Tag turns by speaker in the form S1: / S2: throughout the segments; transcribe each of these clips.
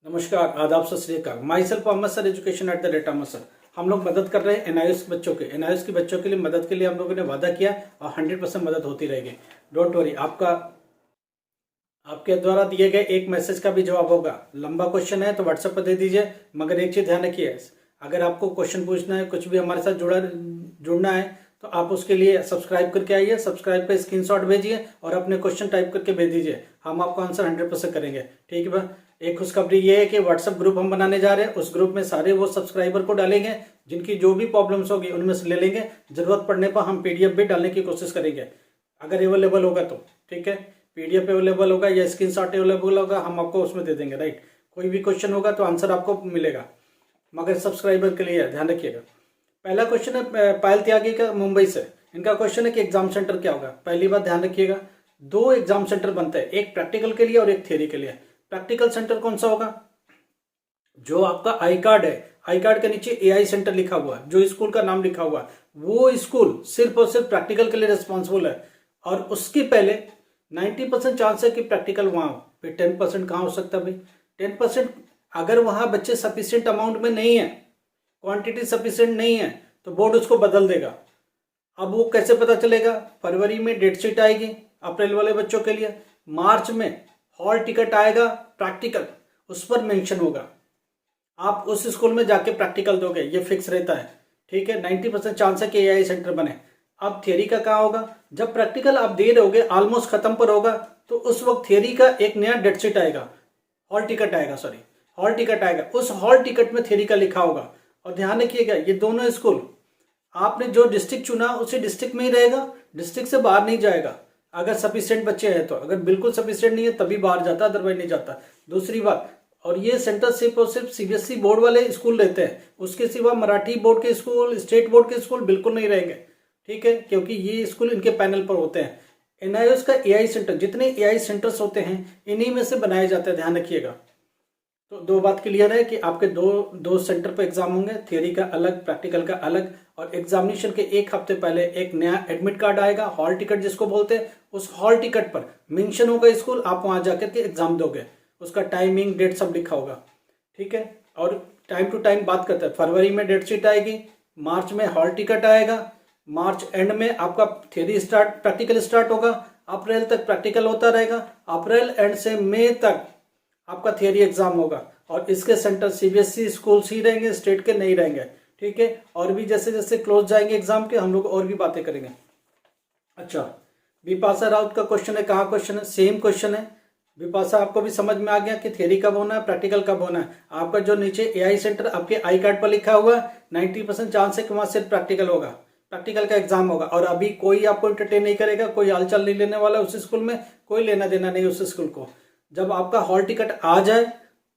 S1: नमस्कार, आदाब, सत श्री अकाल। My self Ahmad sir, education at the rate Ahmad sir. हम लोग मदद कर रहे हैं एनआईओएस बच्चों के। एनआईओएस के बच्चों के लिए मदद के लिए हम लोगों ने वादा किया और 100% मदद होती रहेगी। डोंट वरी, आपके द्वारा दिए गए एक मैसेज का भी जवाब होगा। लंबा क्वेश्चन है तो व्हाट्सएप पर दे दीजिए, मगर एक चीज़ ध्यान रखिए, अगर आपको क्वेश्चन पूछना है, कुछ भी हमारे साथ जुड़ना है, तो आप उसके लिए सब्सक्राइब करके आइए। सब्सक्राइब पे स्क्रीनशॉट भेजिए और अपने क्वेश्चन टाइप करके भेज दीजिए। हम आपको आंसर 100% करेंगे। ठीक है बा? एक खुशखबरी ये है कि व्हाट्सएप ग्रुप हम बनाने जा रहे हैं। उस ग्रुप में सारे वो सब्सक्राइबर को डालेंगे जिनकी जो भी प्रॉब्लम्स होगी उनमें से ले लेंगे। जरूरत पड़ने पर हम पीडीएफ भी डालने की कोशिश करेंगे, अगर अवेलेबल होगा तो। ठीक है, पीडीएफ अवेलेबल होगा या स्क्रीनशॉट अवेलेबल होगा, हम आपको उसमें दे देंगे। राइट, कोई भी क्वेश्चन होगा तो आंसर आपको मिलेगा, मगर सब्सक्राइबर के लिए ध्यान रखिएगा। पहला क्वेश्चन है पायल त्यागी का, मुंबई से। इनका क्वेश्चन है कि एग्जाम सेंटर क्या होगा। पहली बात ध्यान रखिएगा, 2 एग्जाम सेंटर बनते हैं, एक प्रैक्टिकल के लिए और एक थ्योरी के लिए। प्रैक्टिकल सेंटर कौन सा होगा? जो आपका आई कार्ड है, आई कार्ड के नीचे एआई सेंटर लिखा हुआ है, जो स्कूल का नाम लिखा हुआ है, वो स्कूल सिर्फ और सिर्फ प्रैक्टिकल के लिए रिस्पॉन्सिबल है। और उसके पहले 90% चांस है कि प्रैक्टिकल वहां हो। फिर 10% कहाँ हो सकता है भाई? 10% अगर वहां बच्चे सफिशियंट अमाउंट में नहीं है, क्वांटिटी सफिशियंट नहीं है, तो बोर्ड उसको बदल देगा। अब वो कैसे पता चलेगा? फरवरी में डेट शीट आएगी अप्रैल वाले बच्चों के लिए, मार्च में हॉल टिकट आएगा प्रैक्टिकल, उस पर मेंशन होगा। आप उस स्कूल में जाके प्रैक्टिकल दोगे, ये फिक्स रहता है। ठीक है, 90% चांस है कि एआई सेंटर बने। अब थियरी का कहाँ होगा? जब प्रैक्टिकल आप दे रहोगे, ऑलमोस्ट खत्म पर होगा, तो उस वक्त थियरी का एक नया डेट शीट आएगा, हॉल टिकट आएगा, सॉरी हॉल टिकट आएगा। उस हॉल टिकट में थियरी का लिखा होगा। और ध्यान रखिएगा, ये दोनों स्कूल आपने जो डिस्ट्रिक्ट चुना उसी डिस्ट्रिक्ट में ही रहेगा, डिस्ट्रिक्ट से बाहर नहीं जाएगा। अगर सफिशिएंट बच्चे हैं तो, अगर बिल्कुल सफिशिएंट नहीं है तभी बाहर जाता, अदरवाइज नहीं जाता। दूसरी बात, और ये सेंटर सिर्फ और सिर्फ सीबीएसई बोर्ड वाले स्कूल रहते हैं, उसके सिवा मराठी बोर्ड के स्कूल, स्टेट बोर्ड के स्कूल बिल्कुल नहीं रहेंगे। ठीक है, क्योंकि ये स्कूल इनके पैनल पर होते हैं। एनआईओएस का एआई सेंटर, जितने एआई सेंटर्स होते हैं इन्हीं में से बनाए जाते हैं, ध्यान रखिएगा। तो 2 बात क्लियर है कि आपके दो सेंटर पर एग्जाम होंगे, थियरी का अलग, प्रैक्टिकल का अलग। और एग्जामिनेशन के 1 हफ्ते पहले एक नया एडमिट कार्ड आएगा, हॉल टिकट जिसको बोलते हैं। उस हॉल टिकट पर मेंशन होगा स्कूल, आप वहां जाकर के एग्जाम दोगे, उसका टाइमिंग, डेट सब लिखा होगा। ठीक है, और टाइम टू टाइम बात करते हैं। फरवरी में डेट शीट आएगी, मार्च में हॉल टिकट आएगा, मार्च एंड में आपका थियरी स्टार्ट, प्रैक्टिकल स्टार्ट होगा, अप्रैल तक प्रैक्टिकल होता रहेगा, अप्रैल एंड से मई तक आपका थियरी एग्जाम होगा। और इसके सेंटर सीबीएसई स्कूल ही रहेंगे, स्टेट के नहीं रहेंगे। ठीक है, और भी जैसे जैसे क्लोज जाएंगे एग्जाम के, हम लोग और भी बातें करेंगे। अच्छा, विपाशा राउत का क्वेश्चन है, कहाँ क्वेश्चन है? सेम क्वेश्चन है। विपाशा, आपको भी समझ में आ गया कि थियरी कब होना है, प्रैक्टिकल कब होना है। आपका जो नीचे एआई सेंटर आपके आई कार्ड पर लिखा हुआ है, 90% चांस है कि वहां सिर्फ प्रैक्टिकल होगा, प्रैक्टिकल का एग्जाम होगा। और अभी कोई आपको इंटरटेन नहीं करेगा, कोई हालचाल नहीं लेने वाला उस स्कूल में, कोई लेना देना नहीं उस स्कूल को। जब आपका हॉल टिकट आ जाए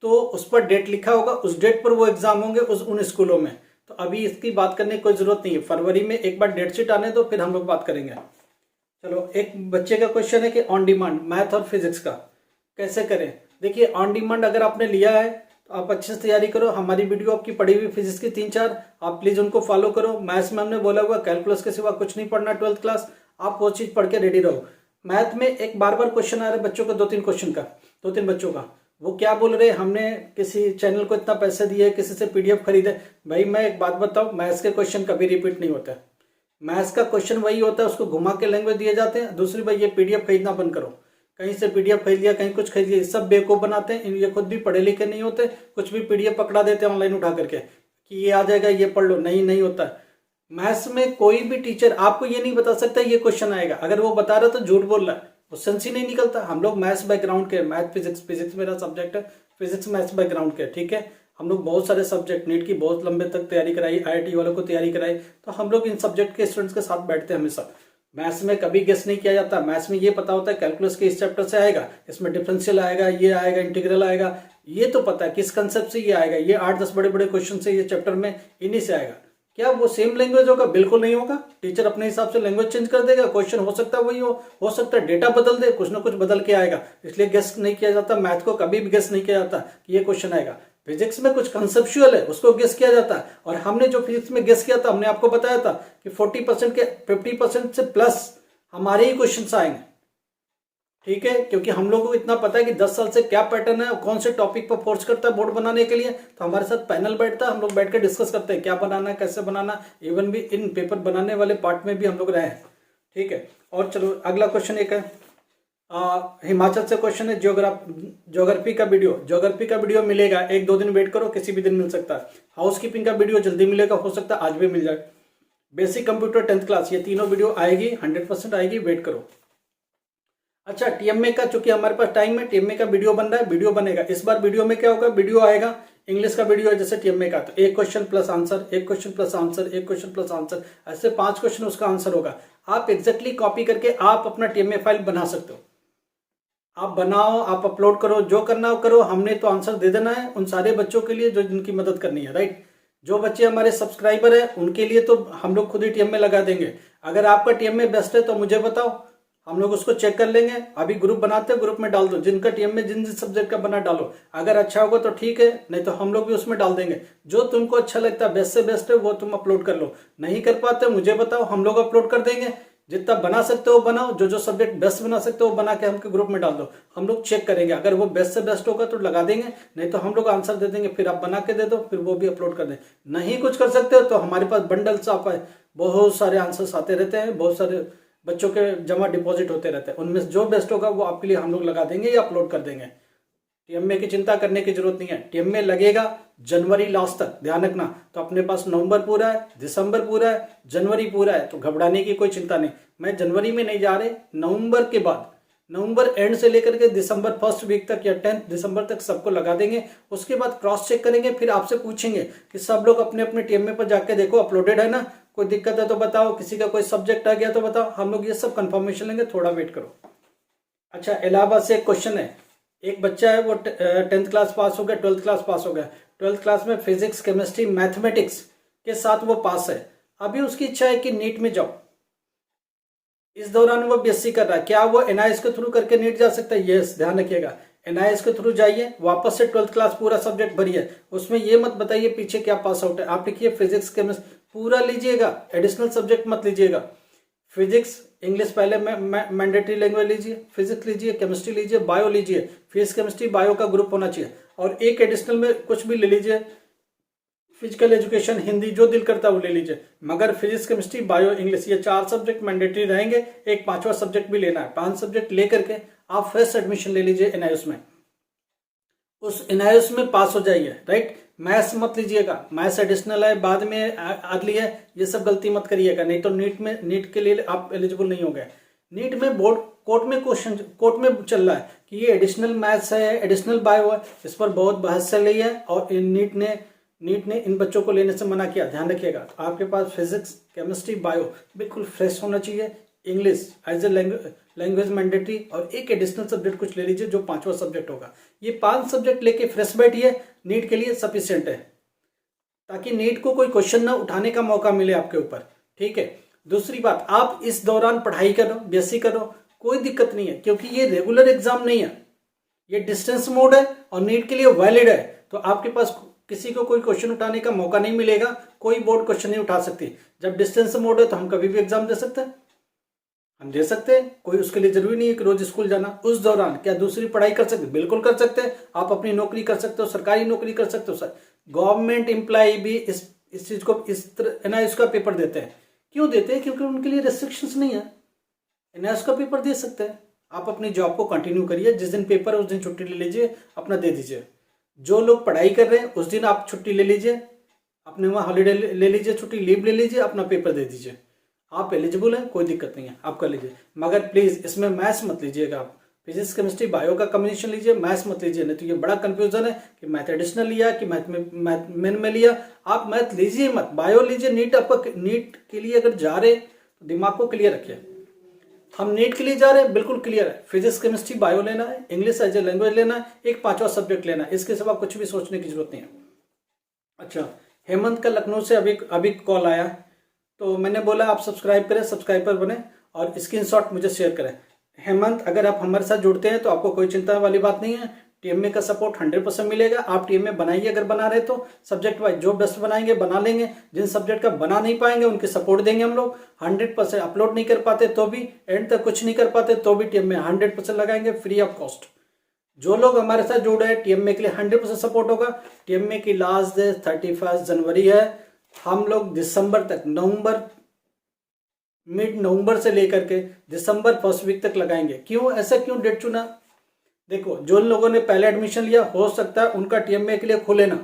S1: तो उस पर डेट लिखा होगा, उस डेट पर वो एग्जाम होंगे उन स्कूलों में। तो अभी इसकी बात करने की कोई जरूरत नहीं है, फरवरी में एक बार डेट शीट आने दो, फिर हम लोग बात करेंगे। चलो, एक बच्चे का क्वेश्चन है कि ऑन डिमांड मैथ और फिजिक्स का कैसे करें। देखिए, ऑन डिमांड अगर आपने लिया है तो आप अच्छे से तैयारी करो। हमारी वीडियो आपकी पढ़ी हुई फिजिक्स की 3-4, आप प्लीज उनको फॉलो करो। मैथ्स में हमने बोला हुआ कैलकुलस के सिवा कुछ नहीं पढ़ना 12th क्लास, आप वो चीज पढ़ के रेडी रहो। मैथ में एक बार क्वेश्चन आ रहा है बच्चों को, 2-3 क्वेश्चन का, 2-3 बच्चों का। वो क्या बोल रहे हैं, हमने किसी चैनल को इतना पैसे दिए, किसी से पीडीएफ खरीदे। भाई मैं एक बात बताऊं, मैथ्स के क्वेश्चन कभी रिपीट नहीं होता है। मैथ्स का क्वेश्चन वही होता है, उसको घुमा के लैंग्वेज दिए जाते हैं। दूसरी बात, ये पीडीएफ खरीदना बंद करो। कहीं से पीडीएफ खरीद लिया, कहीं कुछ खरीद लिया, सब बेवकूफ बनाते हैं। ये खुद भी पढ़े लिखे नहीं होते, कुछ भी पीडीएफ पकड़ा देते हैं ऑनलाइन उठा करके कि ये आ जाएगा, ये पढ़ लो। नहीं होता है। मैथ्स में कोई भी टीचर आपको ये नहीं बता सकता ये क्वेश्चन आएगा। अगर वो बता रहा तो झूठ बोल रहा है, वो सेंस ही नहीं निकलता। हम लोग मैथ्स बैकग्राउंड के, मैथ फिजिक्स मेरा सब्जेक्ट है, फिजिक्स मैथ्स बैकग्राउंड के। ठीक है, हम लोग बहुत सारे सब्जेक्ट, नीट की बहुत लंबे तक तैयारी कराई, आईआईटी वालों को तैयारी कराई, तो हम लोग इन सब्जेक्ट के स्टूडेंट्स के साथ बैठते हैं हमेशा। मैथ्स में कभी गेस नहीं किया जाता। मैथ्स में ये पता होता है कैलकुलस के इस चैप्टर से आएगा, इसमें डिफरेंशियल आएगा, ये आएगा, इंटीग्रल आएगा, ये तो पता है किस कंसेप्ट से ये आएगा, ये 8-10 बड़े बड़े क्वेश्चन से ये चैप्टर में इन्हीं से आएगा। क्या वो सेम लैंग्वेज होगा? बिल्कुल नहीं होगा। टीचर अपने हिसाब से लैंग्वेज चेंज कर देगा, क्वेश्चन हो सकता है वही हो सकता है डेटा बदल दे, कुछ ना कुछ बदल के आएगा। इसलिए गेस नहीं किया जाता। मैथ को कभी भी गेस नहीं किया जाता कि ये क्वेश्चन आएगा। फिजिक्स में कुछ कंसेप्चुअल है, उसको गेस किया जाता है। और हमने जो फिजिक्स में गेस किया था, हमने आपको बताया था कि 40% के 50% से प्लस हमारे ही क्वेश्चन आएंगे। ठीक है, क्योंकि हम लोगों को इतना पता है कि 10 साल से क्या पैटर्न है, कौन से टॉपिक पर फोर्स करता है बोर्ड बनाने के लिए। तो हमारे साथ पैनल बैठता है, हम लोग बैठ कर डिस्कस करते हैं क्या बनाना है, कैसे बनाना। इवन भी इन पेपर बनाने वाले पार्ट में भी हम लोग रहे हैं। ठीक है, और चलो अगला क्वेश्चन एक है, हिमाचल से क्वेश्चन है, ज्योग्राफी का वीडियो मिलेगा। 1-2 दिन वेट करो, किसी भी दिन मिल सकता है। हाउस कीपिंग का वीडियो जल्दी मिलेगा, हो सकता है आज भी मिल जाए। बेसिक कंप्यूटर 10th क्लास, ये तीनों वीडियो आएगी, 100% आएगी, वेट करो। अच्छा, टीएमए का, चूंकि हमारे पास टाइम है, टीएमए का वीडियो बन रहा है, वीडियो बनेगा। इस बार वीडियो में क्या होगा, वीडियो आएगा इंग्लिश का वीडियो है जैसे टीएमए का, तो 1 question plus answer, 1 question plus answer, 1 question plus answer, ऐसे 5 क्वेश्चन उसका आंसर होगा। आप एग्जैक्टली कॉपी करके आप अपना टीएमए फाइल बना सकते हो। आप बनाओ, आप अपलोड करो, जो करना हो करो, हमने तो आंसर दे देना है उन सारे बच्चों के लिए जो जिनकी मदद करनी है, राइट। जो बच्चे हमारे सब्सक्राइबर है उनके लिए तो हम लोग खुद ही टीएमए लगा देंगे। अगर आपका टीएमए बेस्ट है तो मुझे बताओ, हम लोग उसको चेक कर लेंगे। अभी ग्रुप बनाते हैं, ग्रुप में डाल दो, जिनका टीएमए जिन जिन सब्जेक्ट का बना डालो। अगर अच्छा होगा तो ठीक है, नहीं तो हम लोग भी उसमें डाल देंगे। जो तुमको अच्छा लगता है, बेस्ट से बेस्ट है, वो तुम अपलोड कर लो। नहीं कर पाते मुझे बताओ, हम लोग अपलोड कर देंगे। जितना बना सकते हो बनाओ, जो जो सब्जेक्ट बेस्ट बना सकते हो बना के हमके ग्रुप में डाल दो, हम लोग चेक करेंगे। अगर वो बेस्ट से बेस्ट होगा तो लगा देंगे, नहीं तो हम लोग आंसर दे देंगे, फिर आप बना के दे दो, फिर वो भी अपलोड कर दें। नहीं कुछ कर सकते हो तो हमारे पास बंडल्स आप है, बहुत सारे आंसर्स आते रहते हैं, बहुत सारे बच्चों के जमा डिपॉजिट होते रहते हैं, उनमें जो बेस्ट होगा वो आपके लिए हम लोग लगा देंगे या अपलोड कर देंगे। टीएमए की चिंता करने की जरूरत नहीं है। टीएमए लगेगा जनवरी लास्ट तक, ध्यान रखना। तो अपने पास नवंबर पूरा है, दिसंबर पूरा है, जनवरी पूरा है, तो घबराने की कोई चिंता नहीं। मैं जनवरी में नहीं जा रहे, नवंबर के बाद, नवंबर एंड से लेकर के दिसंबर फर्स्ट वीक तक या 10 दिसंबर तक सबको लगा देंगे। उसके बाद क्रॉस चेक करेंगे, फिर आपसे पूछेंगे कि सब लोग अपने अपने टीएमए पर जाके देखो अपलोडेड है ना, कोई दिक्कत है तो बताओ, किसी का कोई सब्जेक्ट आ गया तो बताओ। हम लोग ये सब कंफर्मेशन लेंगे, थोड़ा वेट करो। अच्छा, इलाहाबाद से एक क्वेश्चन है, एक बच्चा है वो 10th क्लास पास हो गया, 12th क्लास पास हो गया। 12th क्लास में फिजिक्स, केमिस्ट्री, मैथमेटिक्स के साथ वो पास है। अभी उसकी इच्छा है कि नीट में जाओ। इस दौरान वो बीएससी कर रहा है, क्या वो एनआईएस के थ्रू करके नीट जा सकता है? यस, ध्यान रखिएगा, एनआईएस के थ्रू जाइए, वापस से 12th क्लास पूरा सब्जेक्ट भरिए। उसमें ये मत बताइए पीछे क्या पास आउट है, आप लिखिए फिजिक्स, केमिस्ट्री पूरा लीजिएगा, एडिशनल सब्जेक्ट मत लीजिएगा। फिजिक्स, इंग्लिश पहले मैंडेटरी लैंग्वेज लीजिए, फिजिक्स लीजिए, केमिस्ट्री लीजिए, बायो लीजिए, फिजिक्स केमिस्ट्री बायो का ग्रुप होना चाहिए, और एक एडिशनल में कुछ भी ले लीजिए, फिजिकल एजुकेशन, हिंदी, जो दिल करता है वो ले लीजिए। मगर फिजिक्स, केमिस्ट्री, बायो, इंग्लिश, ये 4 सब्जेक्ट मैंडेटरी रहेंगे। एक 5वां सब्जेक्ट भी लेना है। 5 सब्जेक्ट लेकर के आप फ्रेश एडमिशन ले लीजिए एनआईएस में, उस एनआईएस में पास हो जाइए, राइट। मैथ्स मत लीजिएगा, मैथ्स एडिशनल है, बाद में अगली है, ये सब गलती मत करिएगा, नहीं तो नीट के लिए आप एलिजिबल नहीं हो गए। नीट में बोर्ड कोर्ट में चल रहा है कि ये एडिशनल मैथ्स है, एडिशनल बायो है, इस पर बहुत बहस चल रही है, और नीट ने इन बच्चों को लेने से मना किया। ध्यान रखिएगा, आपके पास फिजिक्स, केमिस्ट्री, बायो बिल्कुल फ्रेश होना चाहिए। English as a language mandatory, और एक एडिशनल सब्जेक्ट कुछ ले लीजिए जो 5वां सब्जेक्ट होगा। ये 5 सब्जेक्ट लेके फ्रेश बैठिए, नीट के लिए सफिशिएंट है, ताकि नीट को कोई क्वेश्चन ना उठाने का मौका मिले आपके ऊपर, ठीक है। दूसरी बात, आप इस दौरान पढ़ाई करो, बीएससी करो, कोई दिक्कत नहीं है, क्योंकि ये रेगुलर एग्जाम नहीं है, ये डिस्टेंस मोड है और नीट के लिए वैलिड है। तो आपके पास किसी को कोई क्वेश्चन उठाने का मौका नहीं मिलेगा, कोई बोर्ड क्वेश्चन नहीं उठा सकती। जब डिस्टेंस मोड है तो हम कभी भी एग्जाम दे सकते हैं, हम दे सकते हैं, कोई उसके लिए जरूरी नहीं है कि रोज स्कूल जाना। उस दौरान क्या दूसरी पढ़ाई कर सकते? बिल्कुल कर सकते हैं। आप अपनी नौकरी कर सकते हो, सरकारी नौकरी कर सकते हो। सर, गवर्नमेंट एम्प्लॉय भी इस चीज को इस तरह एनआईएस का पेपर देते हैं। क्यों देते हैं? क्योंकि उनके लिए रेस्ट्रिक्शंस नहीं है, एनआईएस का पेपर दे सकते हैं। आप अपनी जॉब को कंटिन्यू करिए, जिस दिन पेपर है उस दिन छुट्टी ले लीजिए, अपना दे दीजिए। जो लोग पढ़ाई कर रहे हैं उस दिन आप छुट्टी ले लीजिए, अपने वहाँ हॉलीडे ले लीजिए, छुट्टी लीव ले लीजिए, अपना पेपर दे दीजिए। आप एलिजिबल हैं, कोई दिक्कत नहीं है, आप कर लीजिए। मगर प्लीज इसमें मैथ्स मत लीजिएगा, आप फिजिक्स, केमिस्ट्री, बायो का कॉम्बिनेशन लीजिए, मैथ्स मत लीजिए, नहीं तो ये बड़ा कंफ्यूजन है कि मैथ एडिशनल लिया कि मैथ मेन में लिया। आप मैथ लीजिए मत, बायो लीजिए। नीट के लिए अगर जा रहे तो दिमाग को क्लियर रखिए। हम नीट के लिए जा रहे हैं, बिल्कुल क्लियर है, फिजिक्स, केमिस्ट्री, बायो लेना है, इंग्लिश एज ए लैंग्वेज लेना है, एक 5वां सब्जेक्ट लेना है, इसके सिवा कुछ भी सोचने की जरूरत नहीं है। अच्छा, हेमंत का लखनऊ से अभी कॉल आया, तो मैंने बोला आप सब्सक्राइब करें, सब्सक्राइबर बने और स्क्रीनशॉट मुझे शेयर करें। हेमंत, अगर आप हमारे साथ जुड़ते हैं तो आपको कोई चिंता वाली बात नहीं है। टीएमए का सपोर्ट 100% मिलेगा। आप टीएमए बनाइए, अगर बना रहे तो सब्जेक्ट वाइज जो बेस्ट बनाएंगे बना लेंगे, जिन सब्जेक्ट का बना नहीं पाएंगे उनके सपोर्ट देंगे हम लोग। 100% अपलोड नहीं कर पाते तो भी, एंड तक कुछ नहीं कर पाते तो भी टीएमए 100% लगाएंगे फ्री ऑफ कॉस्ट। जो लोग हमारे साथ जुड़े हैं टीएमए के लिए 100% सपोर्ट होगा। टीएमए की लास्ट डेट 31 जनवरी है। हम लोग दिसंबर तक, मिड नवंबर से लेकर के दिसंबर फर्स्ट वीक तक लगाएंगे। क्यों ऐसा, क्यों डेट चुना? देखो, जो लोगों ने पहले एडमिशन लिया हो सकता है उनका टीएमए के लिए खुले ना,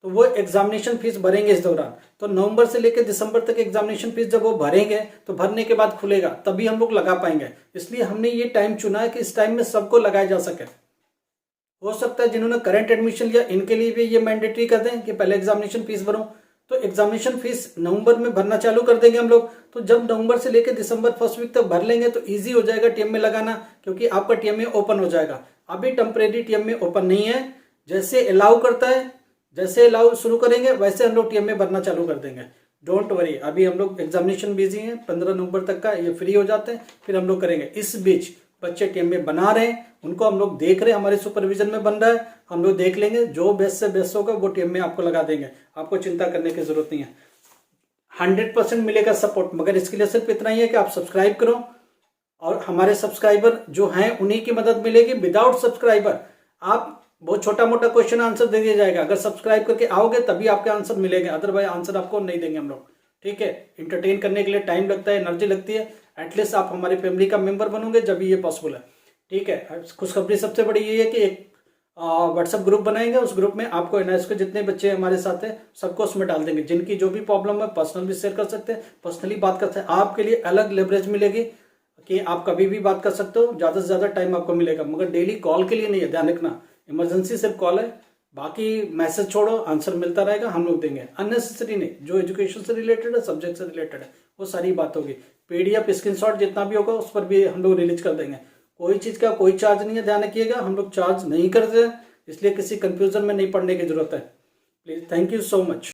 S1: तो वो एग्जामिनेशन फीस भरेंगे इस दौरान। तो नवंबर से लेकर दिसंबर तक एग्जामिनेशन फीस जब वो भरेंगे तो भरने के बाद खुलेगा, तभी हम लोग लगा पाएंगे। इसलिए हमने ये टाइम चुना है कि इस टाइम में सबको लगाया जा सके। हो सकता है जिन्होंने करंट एडमिशन लिया इनके लिए भी ये मैंडेटरी कर दें कि पहले एग्जामिनेशन फीस भरो। तो एग्जामिनेशन फीस नवंबर में भरना चालू कर देंगे हम लोग। तो जब नवंबर से लेकर दिसंबर फर्स्ट वीक तक भर लेंगे तो इजी हो जाएगा टीएमए लगाना, क्योंकि आपका टीएमए ओपन हो जाएगा। अभी टेम्परेरी टीएमए ओपन नहीं है, जैसे अलाउ करता है, जैसे अलाउ शुरू करेंगे वैसे हम लोग टीएमए भरना चालू कर देंगे। डोंट वरी, अभी हम लोग एग्जामिनेशन बिजी हैं, 15 नवंबर तक का ये फ्री हो जाते हैं, फिर हम लोग करेंगे। इस बीच बच्चे टीएमए बना रहे हैं, उनको हम लोग देख रहे हैं, हमारे सुपरविजन में बन रहा है, हम लोग देख लेंगे, जो बेस्ट से बेस्ट होगा वो टीएमए आपको लगा देंगे। आपको चिंता करने की जरूरत नहीं है, 100% मिलेगा सपोर्ट। मगर इसके लिए सिर्फ इतना ही है कि आप सब्सक्राइब करो, और हमारे सब्सक्राइबर जो हैं उन्हीं की मदद मिलेगी। विदाउट सब्सक्राइबर आप बहुत छोटा मोटा क्वेश्चन आंसर दे दिया जाएगा। अगर सब्सक्राइब करके आओगे तभी आपके आंसर मिलेंगे, अदरवाइज आंसर आपको नहीं देंगे हम लोग। ठीक है, इंटरटेन करने के लिए टाइम लगता है, एनर्जी लगती है। एटलीस्ट आप हमारी फैमिली का मेंबर बनोगे जब ये पॉसिबल है। ठीक है, खुशखबरी सबसे बड़ी ये है कि एक व्हाट्सएप ग्रुप बनाएंगे, उस ग्रुप में आपको एनआईएस के जितने बच्चे हमारे साथ हैं सबको उसमें डाल देंगे। जिनकी जो भी प्रॉब्लम है पर्सनल भी शेयर कर सकते हैं, पर्सनली बात कर सकते हैं। आपके लिए अलग लेवरेज मिलेगी कि आप कभी भी बात कर सकते हो, ज्यादा से ज्यादा टाइम आपको मिलेगा, मगर डेली कॉल के लिए नहीं है, ध्यान रखना। इमरजेंसी सिर्फ कॉल है, बाकी मैसेज छोड़ो, आंसर मिलता रहेगा, हम लोग देंगे। अननेसेसरी नहीं, जो एजुकेशन से रिलेटेड है, सब्जेक्ट से रिलेटेड है, वो सारी बात होगी। पीडीएफ स्क्रीनशॉट जितना भी होगा उस पर भी हम लोग रिलीज कर देंगे। कोई चीज का कोई चार्ज नहीं है, ध्यान रखिएगा, हम लोग चार्ज नहीं करते, इसलिए किसी कंफ्यूजन में नहीं पड़ने की जरूरत है। Please, thank you so much.